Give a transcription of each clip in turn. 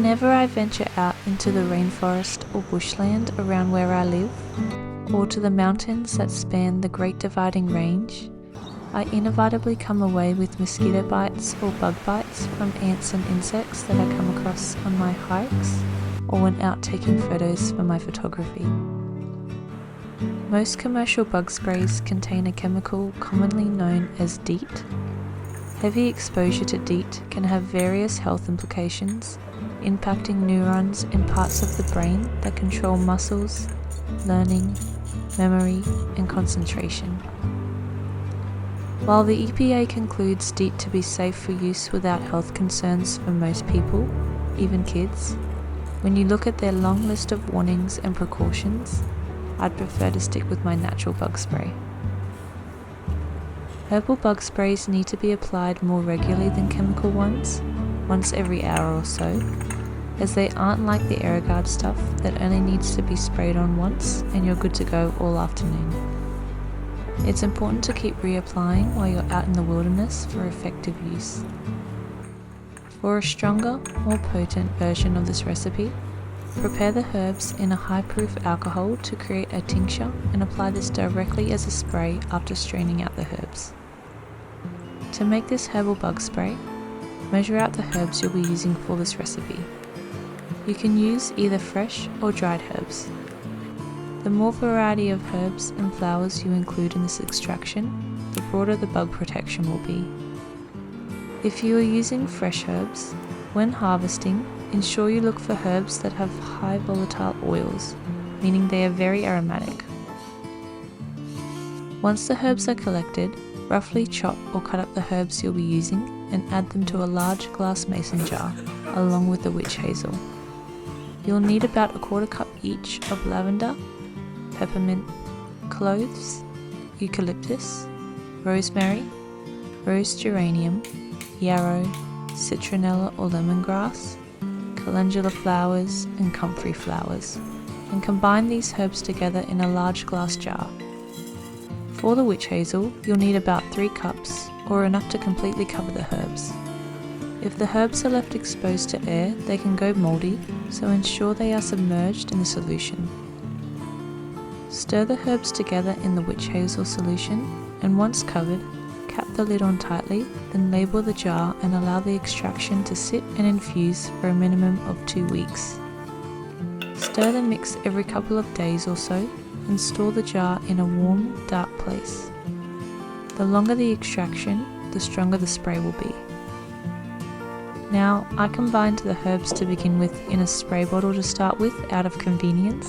Whenever I venture out into the rainforest or bushland around where I live, or to the mountains that span the Great Dividing Range, I inevitably come away with mosquito bites or bug bites from ants and insects that I come across on my hikes or when out taking photos for my photography. Most commercial bug sprays contain a chemical commonly known as DEET. Heavy exposure to DEET can have various health implications, impacting neurons in parts of the brain that control muscles, learning, memory, and concentration. While the EPA concludes DEET to be safe for use without health concerns for most people, even kids, when you look at their long list of warnings and precautions, I'd prefer to stick with my natural bug spray. Herbal bug sprays need to be applied more regularly than chemical ones, once every hour or so, as they aren't like the AeroGuard stuff that only needs to be sprayed on once and you're good to go all afternoon. It's important to keep reapplying while you're out in the wilderness for effective use. For a stronger, more potent version of this recipe, prepare the herbs in a high-proof alcohol to create a tincture and apply this directly as a spray after straining out the herbs. To make this herbal bug spray, measure out the herbs you'll be using for this recipe. You can use either fresh or dried herbs. The more variety of herbs and flowers you include in this extraction, the broader the bug protection will be. If you are using fresh herbs, when harvesting, ensure you look for herbs that have high volatile oils, meaning they are very aromatic. Once the herbs are collected, roughly chop or cut up the herbs you'll be using and add them to a large glass mason jar, along with the witch hazel. You'll need about 1/4 cup each of lavender, peppermint, cloves, eucalyptus, rosemary, rose geranium, yarrow, citronella or lemongrass, calendula flowers and comfrey flowers, and combine these herbs together in a large glass jar. For the witch hazel, you'll need about 3 cups, or enough to completely cover the herbs. If the herbs are left exposed to air, they can go mouldy, so ensure they are submerged in the solution. Stir the herbs together in the witch hazel solution, and once covered, cap the lid on tightly, then label the jar and allow the extraction to sit and infuse for a minimum of 2 weeks. Stir the mix every couple of days or so, and store the jar in a warm, dark place. The longer the extraction, the stronger the spray will be. Now, I combined the herbs to begin with in a spray bottle to start with out of convenience,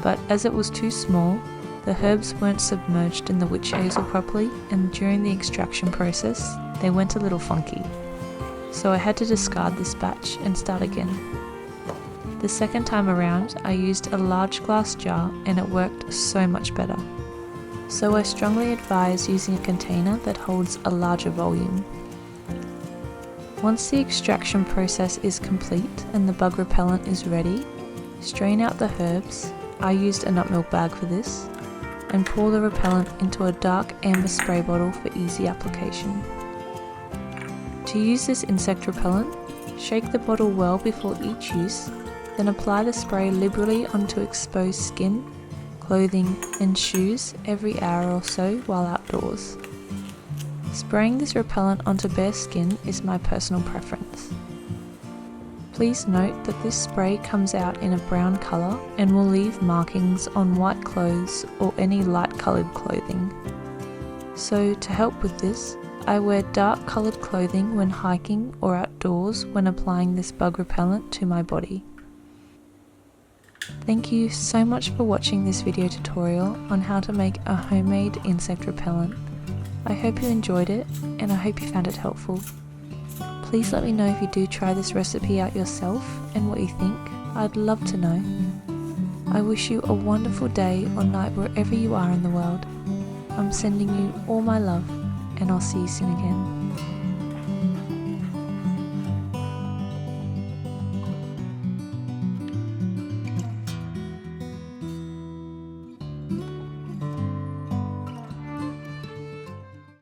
but as it was too small, the herbs weren't submerged in the witch hazel properly, and during the extraction process, they went a little funky. So I had to discard this batch and start again. The second time around, I used a large glass jar and it worked so much better. So I strongly advise using a container that holds a larger volume. Once the extraction process is complete and the bug repellent is ready, strain out the herbs, I used a nut milk bag for this, and pour the repellent into a dark amber spray bottle for easy application. To use this insect repellent, shake the bottle well before each use, then apply the spray liberally onto exposed skin, clothing and shoes every hour or so while outdoors. Spraying this repellent onto bare skin is my personal preference. Please note that this spray comes out in a brown colour and will leave markings on white clothes or any light coloured clothing. So to help with this, I wear dark coloured clothing when hiking or outdoors when applying this bug repellent to my body. Thank you so much for watching this video tutorial on how to make a homemade insect repellent. I hope you enjoyed it and I hope you found it helpful. Please let me know if you do try this recipe out yourself and what you think. I'd love to know. I wish you a wonderful day or night wherever you are in the world. I'm sending you all my love and I'll see you soon again.